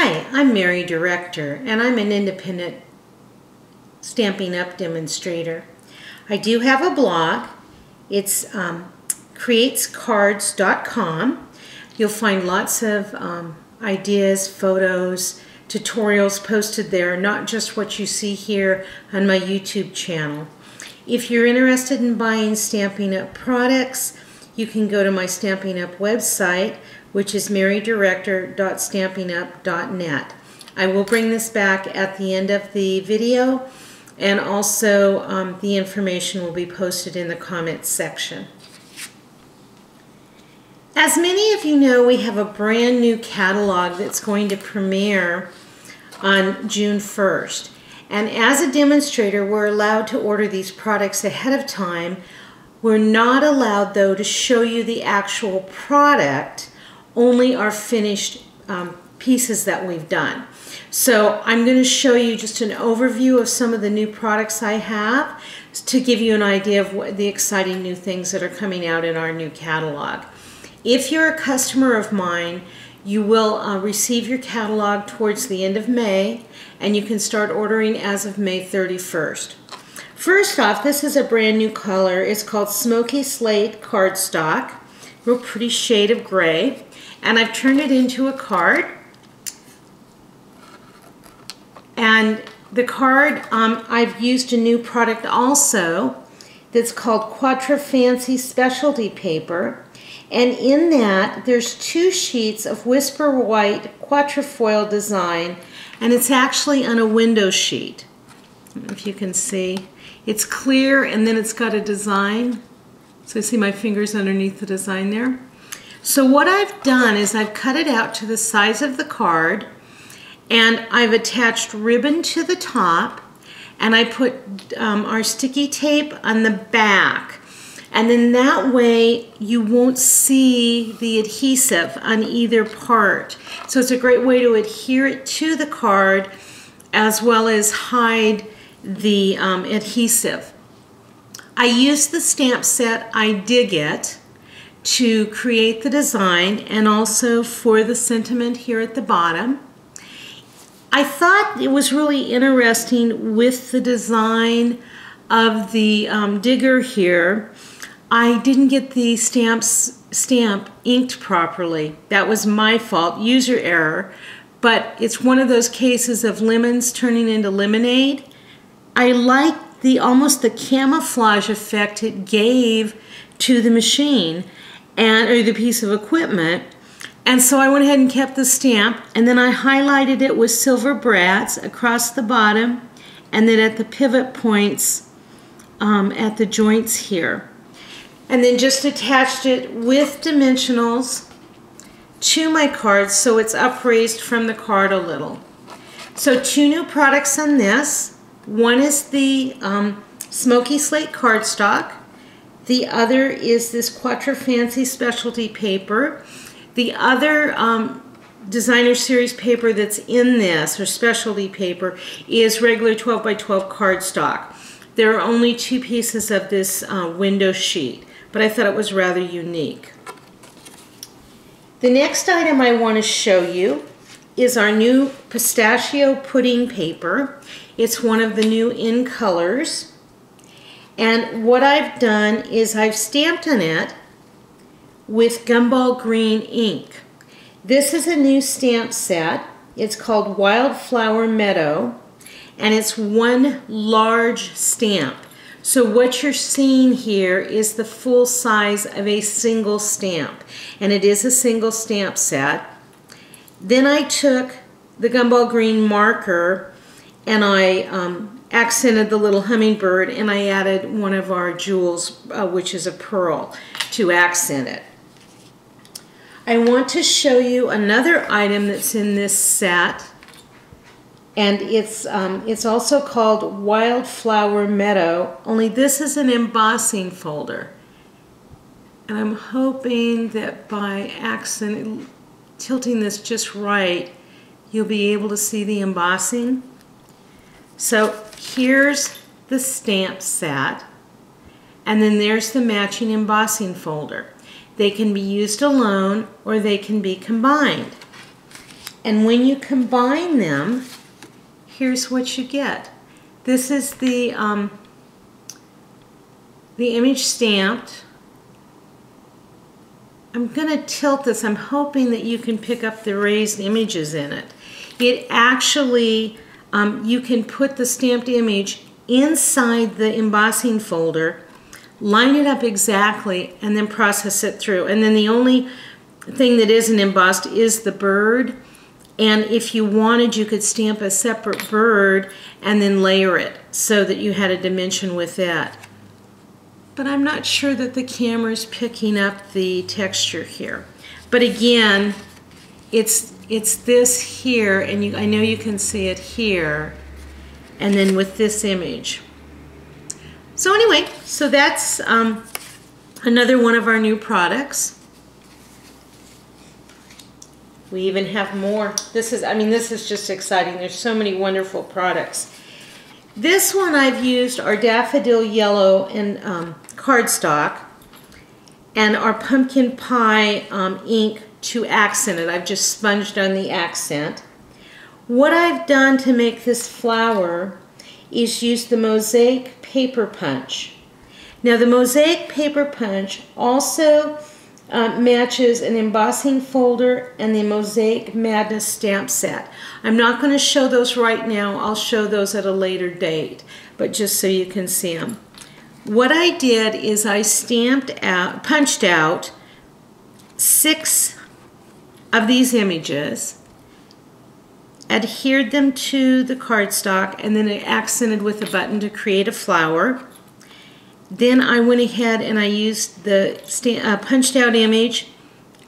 Hi, I'm Mary Director, and I'm an independent Stampin' Up! Demonstrator. I do have a blog. It's createscards.com. You'll find lots of ideas, photos, tutorials posted there, not just what you see here on my YouTube channel. If you're interested in buying Stampin' Up! Products, you can go to my Stampin' Up! Website, which is marydirector.stampinup.net. I will bring this back at the end of the video, and also the information will be posted in the comments section. As many of you know, we have a brand new catalog that's going to premiere on June 1st. And as a demonstrator, we're allowed to order these products ahead of time. We're not allowed, though, to show you the actual product, only our finished pieces that we've done. So I'm going to show you just an overview of some of the new products I have to give you an idea of what the exciting new things that are coming out in our new catalog. If you're a customer of mine, you will receive your catalog towards the end of May, and you can start ordering as of May 31st. First off, this is a brand new color. It's called Smoky Slate Cardstock. Real pretty shade of gray. And I've turned it into a card. And the card, I've used a new product also that's called Quattro Fancy Specialty Paper. And in that, there's 2 sheets of Whisper White Quatrefoil design, and it's actually on a window sheet. I don't know if you can see. It's clear, and then it's got a design. So I see my fingers underneath the design there. So what I've done is I've cut it out to the size of the card, and I've attached ribbon to the top, and I put our sticky tape on the back. And then that way you won't see the adhesive on either part. So it's a great way to adhere it to the card as well as hide the adhesive. I used the stamp set I Dig It to create the design and also for the sentiment here at the bottom. I thought it was really interesting with the design of the digger here. I didn't get the stamp inked properly. That was my fault, user error, but it's one of those cases of lemons turning into lemonade. I like almost the camouflage effect it gave to the machine or the piece of equipment. And so I went ahead and kept the stamp, and then I highlighted it with silver brads across the bottom and then at the pivot points at the joints here. And then just attached it with dimensionals to my card so it's upraised from the card a little. So 2 new products on this. One is the Smoky Slate Cardstock. The other is this Quattro Fancy Specialty Paper. The other designer series paper that's in this, or specialty paper, is regular 12 by 12 cardstock. There are only 2 pieces of this window sheet, but I thought it was rather unique. The next item I want to show you is our new pistachio pudding paper. It's one of the new in colors. And what I've done is I've stamped on it with gumball green ink. This is a new stamp set. It's called Wildflower Meadow, and it's 1 large stamp. So what you're seeing here is the full size of a single stamp, and it is a single stamp set. Then I took the gumball green marker and I accented the little hummingbird, and I added one of our jewels, which is a pearl, to accent it. I want to show you another item that's in this set, and it's also called Wildflower Meadow, only this is an embossing folder. And I'm hoping that by tilting this just right, you'll be able to see the embossing. So here's the stamp set, and then there's the matching embossing folder. They can be used alone or they can be combined. And when you combine them, here's what you get. This is the image stamped. I'm going to tilt this. I'm hoping that you can pick up the raised images in it. It actually, you can put the stamped image inside the embossing folder, line it up exactly, and then process it through. And then the only thing that isn't embossed is the bird. And if you wanted, you could stamp a separate bird and then layer it so that you had a dimension with that. But I'm not sure that the camera's picking up the texture here. But again, it's this here, and I know you can see it here, and then with this image. So anyway, so that's another one of our new products. We even have more. This is just exciting. There's so many wonderful products. This one I've used our daffodil yellow and cardstock and our pumpkin pie ink to accent it. I've just sponged on the accent. What I've done to make this flower is use the mosaic paper punch. Now the mosaic paper punch also matches an embossing folder and the Mosaic Madness stamp set. I'm not going to show those right now. I'll show those at a later date, but just so you can see them. What I did is I punched out 6 of these images, adhered them to the cardstock, and then I accented with a button to create a flower. Then I went ahead and I used the punched out image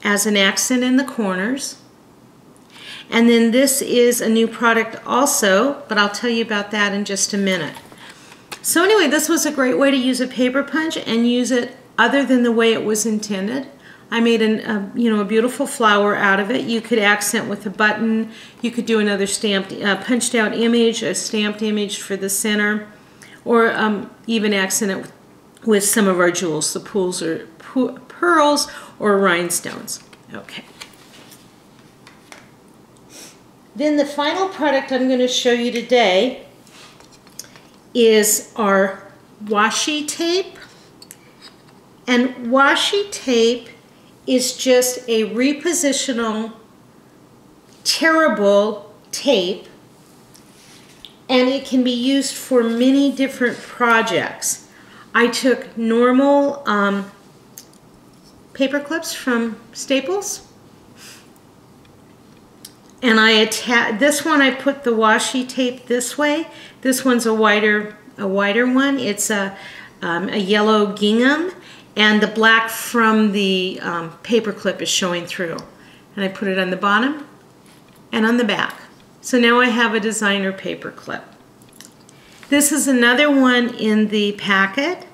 as an accent in the corners. And then this is a new product also, but I'll tell you about that in just a minute. So anyway, this was a great way to use a paper punch and use it other than the way it was intended. I made a beautiful flower out of it. You could accent with a button. You could do another stamped, punched out image, a stamped image for the center, or even accent it with some of our jewels, the pearls or rhinestones. Okay. Then the final product I'm going to show you today is our washi tape. And washi tape is just a repositional, tearable tape, and it can be used for many different projects. I took normal paper clips from Staples, and I attached this one. I put the washi tape this way. This one's a wider one. It's a yellow gingham, and the black from the paper clip is showing through. And I put it on the bottom and on the back. So now I have a designer paper clip. This is another one in the packet,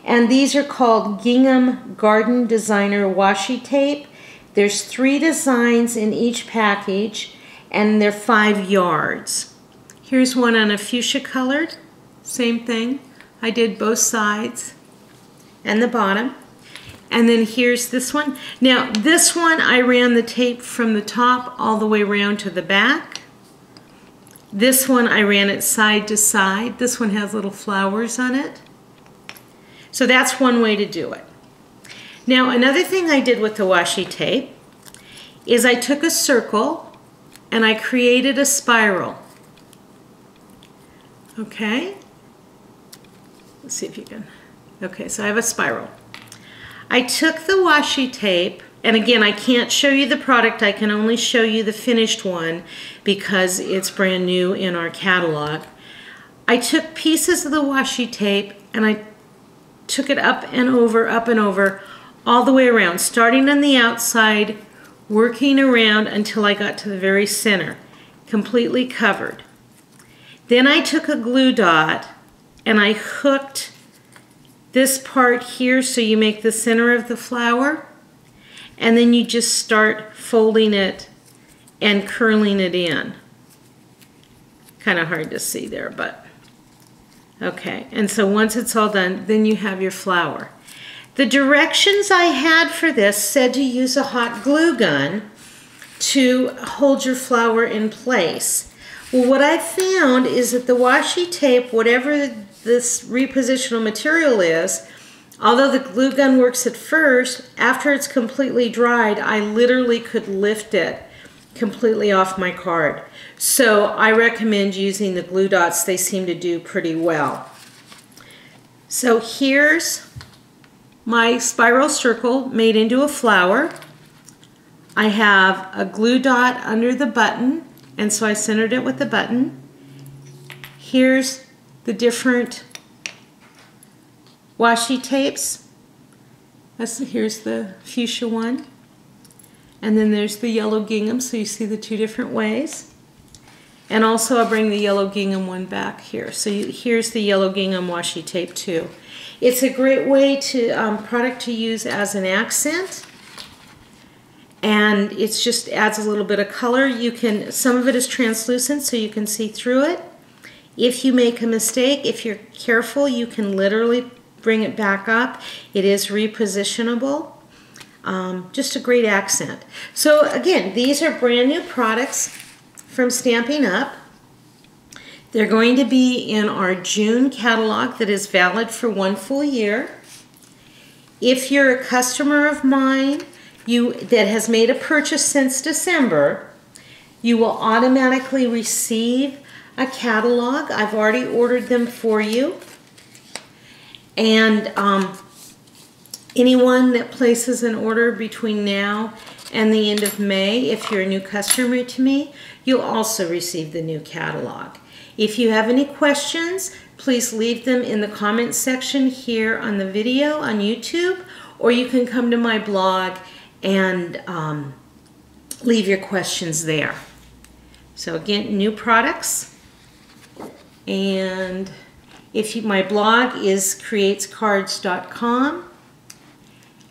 and these are called Gingham Garden Designer Washi Tape. There's 3 designs in each package, and they're 5 yards. Here's one on a fuchsia colored, same thing. I did both sides and the bottom. And then here's this one. Now this one I ran the tape from the top all the way around to the back. This one I ran it side to side. This one has little flowers on it. So that's one way to do it. Now another thing I did with the washi tape is I took a circle and I created a spiral. Okay? Let's see if you can. Okay, so I have a spiral. I took the washi tape, and again, I can't show you the product, I can only show you the finished one because it's brand new in our catalog. I took pieces of the washi tape and I took it up and over, all the way around, starting on the outside, working around until I got to the very center, completely covered. Then I took a glue dot and I hooked this part here so you make the center of the flower, and then you just start folding it and curling it in. Kind of hard to see there, but okay. And so once it's all done, then you have your flower. The directions I had for this said to use a hot glue gun to hold your flower in place. Well, what I found is that the washi tape, whatever this repositional material is, although the glue gun works at first, after it's completely dried, I literally could lift it completely off my card. So I recommend using the glue dots. They seem to do pretty well. So here's my spiral circle made into a flower. I have a glue dot under the button, and so I centered it with the button. Here's the different washi tapes. Here's the fuchsia one. And then there's the yellow gingham, so you see the two different ways. And also I'll bring the yellow gingham one back here. So here's the yellow gingham washi tape too. It's a great way to product to use as an accent. And it just adds a little bit of color. Some of it is translucent so you can see through it. If you make a mistake, if you're careful, you can literally bring it back up. It is repositionable. Just a great accent. So again, these are brand new products from Stampin' Up. They're going to be in our June catalog that is valid for 1 full year. If you're a customer of mine that has made a purchase since December, you will automatically receive a catalog. I've already ordered them for you. And anyone that places an order between now and the end of May, if you're a new customer to me, you'll also receive the new catalog. If you have any questions, please leave them in the comments section here on the video on YouTube, or you can come to my blog and leave your questions there. So again, new products. And my blog is createscards.com.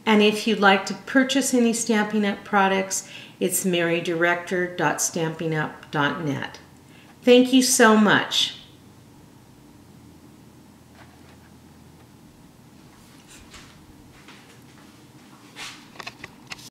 And if you'd like to purchase any Stampin' Up! Products, it's marydirector.stampinup.net. Thank you so much.